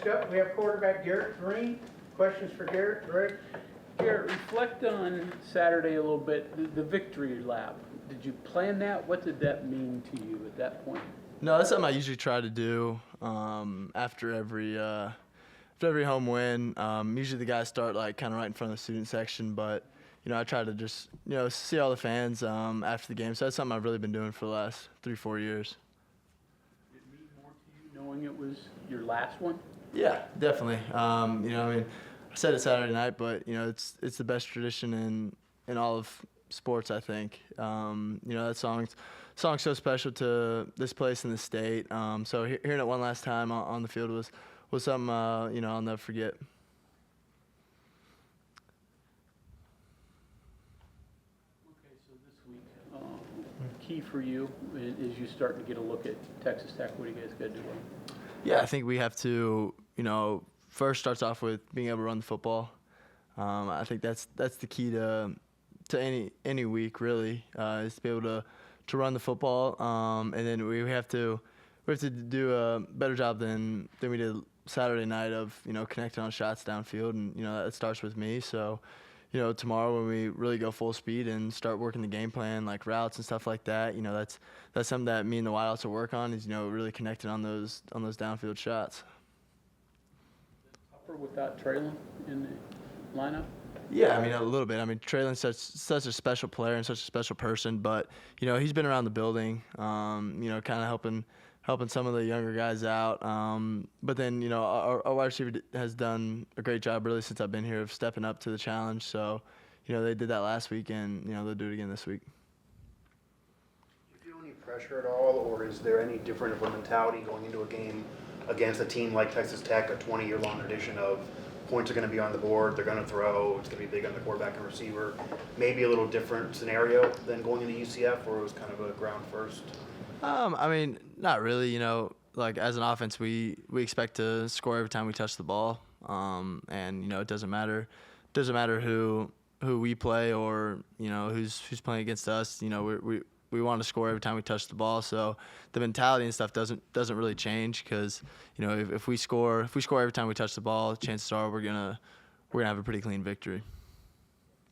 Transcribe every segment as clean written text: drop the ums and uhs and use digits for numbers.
up, we have quarterback Garrett Greene. Questions for Garrett? Greg? Garrett, reflect on Saturday a little bit, the victory lap. Did you plan that? What did that mean to you at that point? No, that's something I usually try to do after every home win. Usually the guys start like kind of right in front of the student section, but I try to just see all the fans after the game. So that's something I've really been doing for the last 3-4 years. Did it mean more to you knowing it was your last one? Yeah, definitely. I said it Saturday night, but it's the best tradition in all of sports, I think. That song's so special to this place in the state. So hearing it one last time on the field was something I'll never forget. Okay, so this week, key for you is you starting to get a look at Texas Tech. What do you guys got to do? Yeah, I think we have to, first starts off with being able to run the football. I think that's the key to any week really, is to be able to run the football. And then we have to do a better job than we did Saturday night of connecting on shots downfield, and that starts with me. So tomorrow when we really go full speed and start working the game plan like routes and stuff like that, that's something that me and the wideouts will work on, is really connecting on those downfield shots. Tougher without Traylon in the lineup? Yeah, a little bit. Traylon's such a special player and such a special person, but he's been around the building, kind of helping some of the younger guys out. But then our wide receiver has done a great job really since I've been here of stepping up to the challenge. So they did that last week, and they'll do it again this week. Do you feel any pressure at all, or is there any different of a mentality going into a game against a team like Texas Tech, a 20-year-long tradition of points are going to be on the board, they're going to throw, it's going to be big on the quarterback and receiver? Maybe a little different scenario than going into UCF, where it was kind of a ground first? Not really. Like as an offense, we expect to score every time we touch the ball, and it doesn't matter who we play or who's playing against us. We want to score every time we touch the ball. So the mentality and stuff doesn't really change, because if we score every time we touch the ball, chances are we're gonna have a pretty clean victory.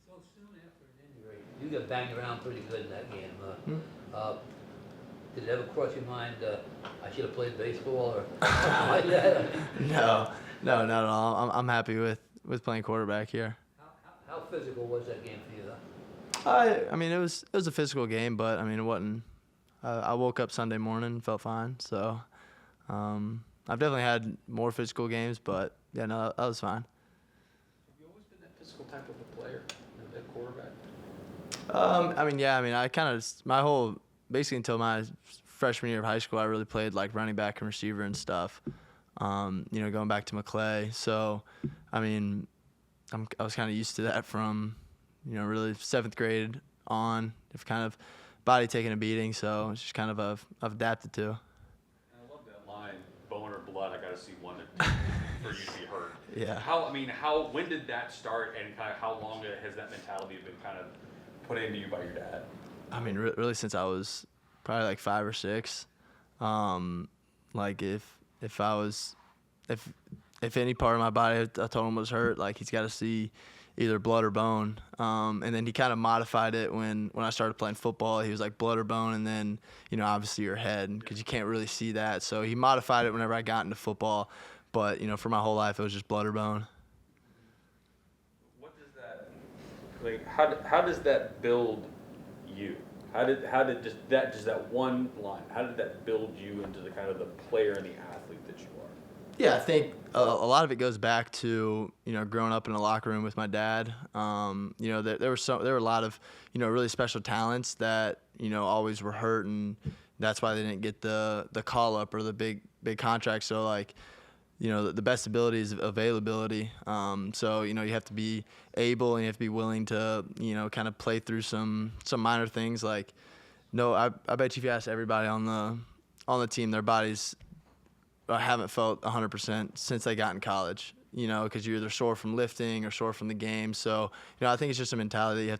So soon after an injury, you got banged around pretty good in that game. Did it ever cross your mind, I should have played baseball or something like that? No, not at all. I'm happy with playing quarterback here. How physical was that game for you, though? It was a physical game, but it wasn't. I woke up Sunday morning, felt fine. So I've definitely had more physical games, but yeah, no, that was fine. Have you always been that physical type of a player, that quarterback? I kind of basically until my freshman year of high school, I really played like running back and receiver and stuff. Going back to McClay. So, I was kind of used to that from, really 7th grade on. If kind of body taking a beating, so it's just kind of I've adapted to. I love that line, bone or blood. I got to see one for you to be hurt. Yeah. When did that start, and kind of how long has that mentality been kind of put into you by your dad? Really since I was probably like 5 or 6. Like if any part of my body I told him was hurt, like he's got to see either blood or bone. And then he kind of modified it when I started playing football. He was like blood or bone, and then obviously your head, because you can't really see that. So he modified it whenever I got into football. But for my whole life it was just blood or bone. What does that how does that build you? How did just that one line, how did that build you into the kind of the player and the athlete that you are? Yeah, I think a lot of it goes back to growing up in a locker room with my dad. There were a lot of really special talents that always were hurt, and that's why they didn't get the call up or the big contract. So like the best ability is availability. So you have to be able, and you have to be willing to kind of play through some minor things. Like I bet you if you ask everybody on the team, their bodies haven't felt 100% since they got in college. Because you're either sore from lifting or sore from the game. So I think it's just a mentality. You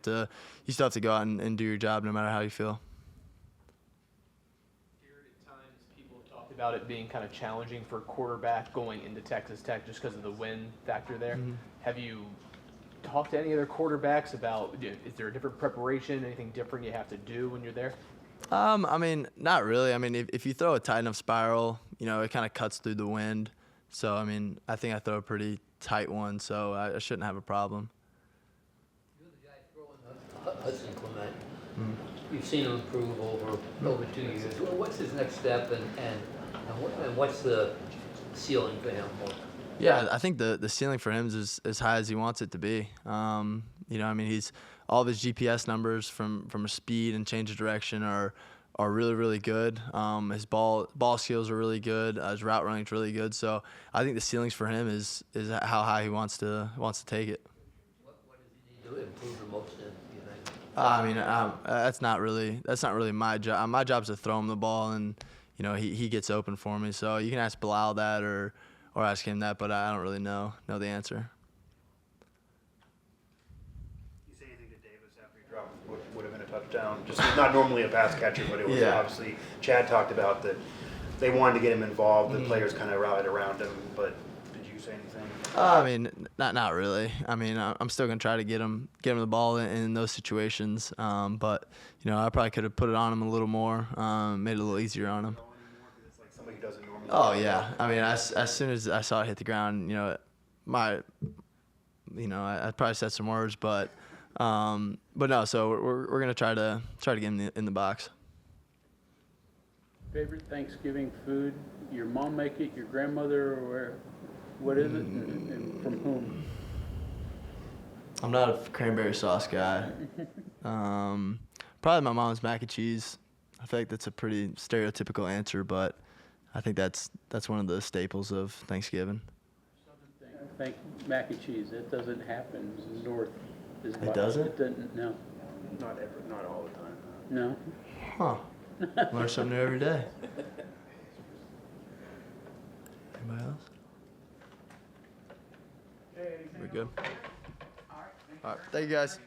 still have to go out and do your job no matter how you feel. Garrett, at times people talk about it being kind of challenging for quarterback going into Texas Tech just because of the win factor there. Have you talked to any other quarterbacks about, is there a different preparation, anything different you have to do when you're there? I mean, not really. I mean, if you throw a tight enough spiral, you know, it kind of cuts through the wind. So, I mean, I think I throw a pretty tight one, so I shouldn't have a problem. You're the guy throwing Hudson Clement. You've seen him improve over 2 years. Well, what's his next step, and what's the ceiling for him? Yeah, I think the ceiling for him is as high as he wants it to be. You know, I mean, all of his GPS numbers from a speed and change of direction are really, really good. His ball skills are really good. His route running is really good. So I think the ceilings for him is how high he wants to take it. What does he need to improve the most in, do you think? I mean, that's not really my job. My job is to throw him the ball, and you know he gets open for me. So you can ask Bilal that or ask him that, but I don't really know the answer. You say anything to Davis after he dropped what would have been a touchdown? Just not normally a pass catcher, but it was obviously Chad talked about that they wanted to get him involved. The players kind of rallied around him, but did you say anything? I mean, not really. I mean, I'm still gonna try to get him the ball in those situations. But you know, I probably could have put it on him a little more, made it a little easier on him. It's like somebody who doesn't normally. Oh yeah. I mean, as soon as I saw it hit the ground, you know, I probably said some words, but no. So we're gonna try to get him in the box. Favorite Thanksgiving food? Your mom make it, your grandmother, or what is it, and from whom? I'm not a cranberry sauce guy. Probably my mom's mac and cheese. I feel like that's a pretty stereotypical answer, but I think that's one of the staples of Thanksgiving. I think mac and cheese, that doesn't happen north. It doesn't? It doesn't, no. Not all the time. No? Huh. Learn something new every day. Anybody else? Okay, anything We're good. else? All right. All right. Thank you guys.